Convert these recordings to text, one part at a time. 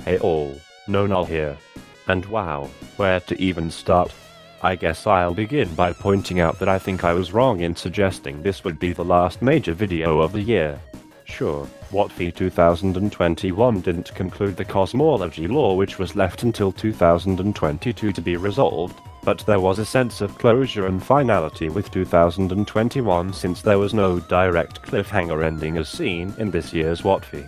Hey all, no null here. And wow, where to even start? I guess I'll begin by pointing out that I think I was wrong in suggesting this would be the last major video of the year. Sure, Wotfi 2021 didn't conclude the cosmology law, which was left until 2022 to be resolved, but there was a sense of closure and finality with 2021 since there was no direct cliffhanger ending as seen in this year's Wotfi.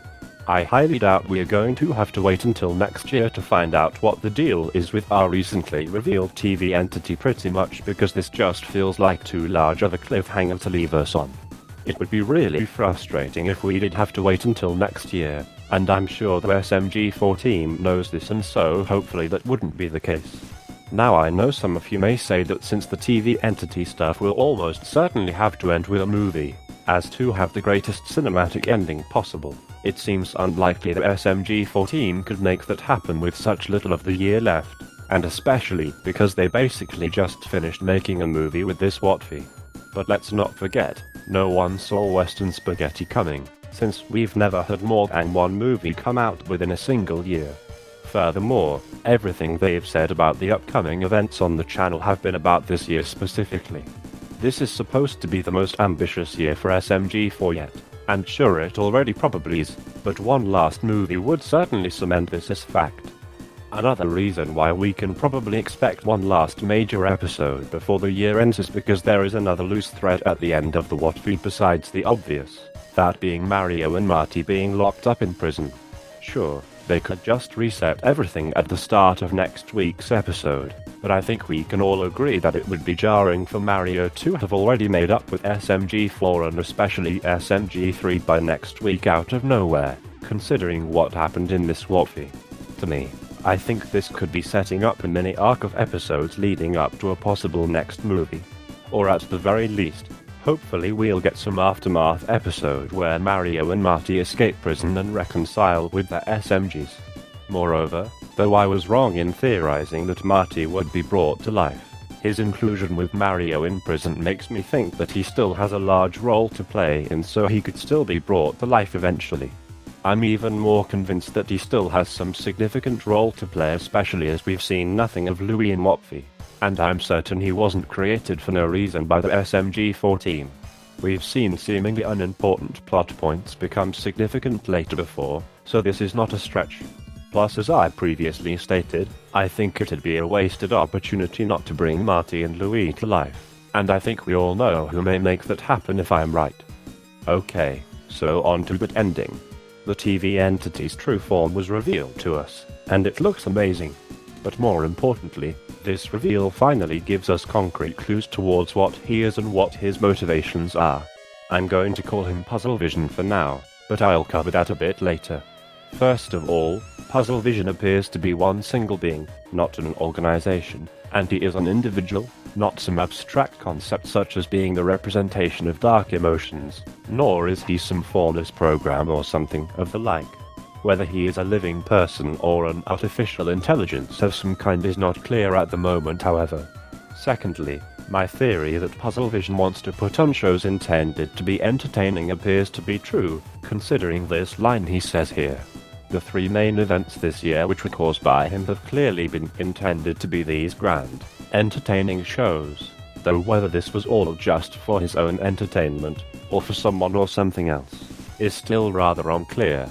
I highly doubt we are going to have to wait until next year to find out what the deal is with our recently revealed TV entity, pretty much because this just feels like too large of a cliffhanger to leave us on. It would be really frustrating if we did have to wait until next year, and I'm sure the SMG4 team knows this, and so hopefully that wouldn't be the case. Now I know some of you may say that since the TV entity stuff will almost certainly have to end with a movie, as to have the greatest cinematic ending possible, it seems unlikely the SMG4 team could make that happen with such little of the year left, and especially because they basically just finished making a movie with this Wotfi. But let's not forget, no one saw Western Spaghetti coming, since we've never had more than one movie come out within a single year. Furthermore, everything they've said about the upcoming events on the channel have been about this year specifically. This is supposed to be the most ambitious year for SMG4 yet, and sure it already probably is, but one last movie would certainly cement this as fact. Another reason why we can probably expect one last major episode before the year ends is because there is another loose thread at the end of the Wotfi besides the obvious, that being Mario and Marty being locked up in prison. Sure, they could just reset everything at the start of next week's episode, but I think we can all agree that it would be jarring for Mario to have already made up with SMG4 and especially SMG3 by next week out of nowhere, considering what happened in this Wotfi. To me, I think this could be setting up a mini arc of episodes leading up to a possible next movie. Or at the very least, hopefully we'll get some aftermath episode where Mario and Marty escape prison and reconcile with their SMGs. Moreover, though I was wrong in theorizing that Marty would be brought to life, his inclusion with Mario in prison makes me think that he still has a large role to play, and so he could still be brought to life eventually. I'm even more convinced that he still has some significant role to play, especially as we've seen nothing of Louis in Wotfi, and I'm certain he wasn't created for no reason by the SMG4 team. We've seen seemingly unimportant plot points become significant later before, so this is not a stretch. Plus, as I previously stated, I think it'd be a wasted opportunity not to bring Marty and Louis to life, and I think we all know who may make that happen if I'm right. Okay, so on to the ending. The TV entity's true form was revealed to us, and it looks amazing. But more importantly, this reveal finally gives us concrete clues towards what he is and what his motivations are. I'm going to call him Puzzle Vision for now, but I'll cover that a bit later. First of all, Puzzle Vision appears to be one single being, not an organization, and he is an individual, not some abstract concept such as being the representation of dark emotions, nor is he some formless program or something of the like. Whether he is a living person or an artificial intelligence of some kind is not clear at the moment, however. Secondly, my theory that Puzzle Vision wants to put on shows intended to be entertaining appears to be true, considering this line he says here. The three main events this year which were caused by him have clearly been intended to be these grand, entertaining shows, though whether this was all just for his own entertainment, or for someone or something else, is still rather unclear.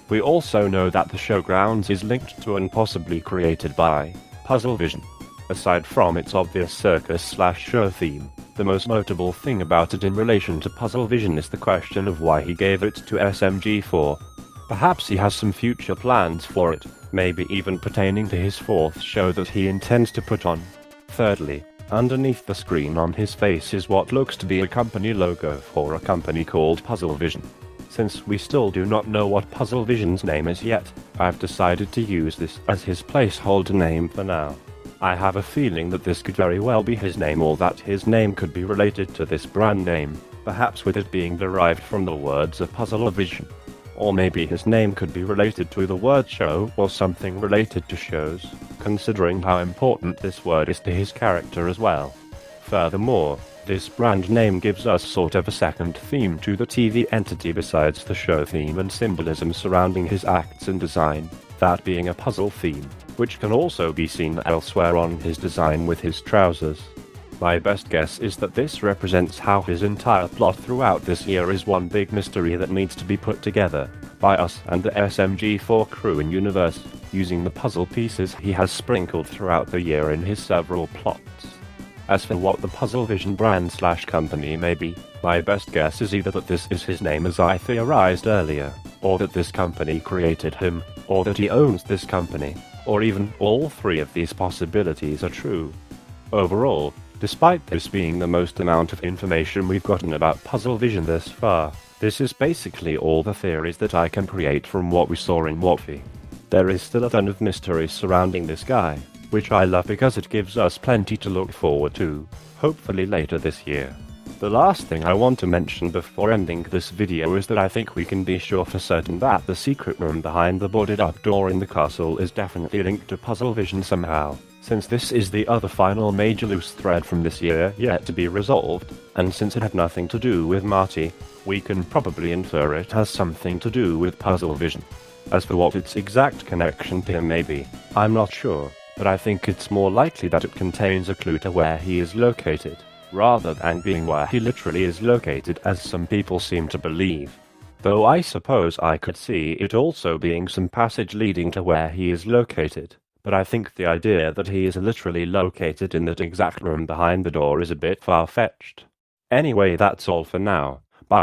We also know that the showgrounds is linked to and possibly created by Puzzle Vision. Aside from its obvious circus/show theme, the most notable thing about it in relation to Puzzle Vision is the question of why he gave it to SMG4. Perhaps he has some future plans for it, maybe even pertaining to his fourth show that he intends to put on. Thirdly, underneath the screen on his face is what looks to be a company logo for a company called Puzzle Vision. Since we still do not know what Puzzle Vision's name is yet, I've decided to use this as his placeholder name for now. I have a feeling that this could very well be his name, or that his name could be related to this brand name, perhaps with it being derived from the words of Puzzle Vision. Or maybe his name could be related to the word show or something related to shows, considering how important this word is to his character as well. Furthermore, this brand name gives us sort of a second theme to the TV entity besides the show theme and symbolism surrounding his acts and design. that being a puzzle theme, which can also be seen elsewhere on his design with his trousers. My best guess is that this represents how his entire plot throughout this year is one big mystery that needs to be put together by us and the SMG4 crew in universe, using the puzzle pieces he has sprinkled throughout the year in his several plots. As for what the Puzzle Vision brand/company may be, my best guess is either that this is his name as I theorized earlier, or that this company created him, or that he owns this company, or even all three of these possibilities are true. Overall, despite this being the most amount of information we've gotten about Puzzle Vision this far, this is basically all the theories that I can create from what we saw in Wotfi. There is still a ton of mystery surrounding this guy, which I love because it gives us plenty to look forward to, hopefully later this year. The last thing I want to mention before ending this video is that I think we can be sure for certain that the secret room behind the boarded up door in the castle is definitely linked to Puzzle Vision somehow, since this is the other final major loose thread from this year yet to be resolved, and since it had nothing to do with Marty, we can probably infer it has something to do with Puzzle Vision. As for what its exact connection to him may be, I'm not sure, but I think it's more likely that it contains a clue to where he is located, rather than being where he literally is located as some people seem to believe. Though I suppose I could see it also being some passage leading to where he is located, but I think the idea that he is literally located in that exact room behind the door is a bit far-fetched. Anyway, that's all for now.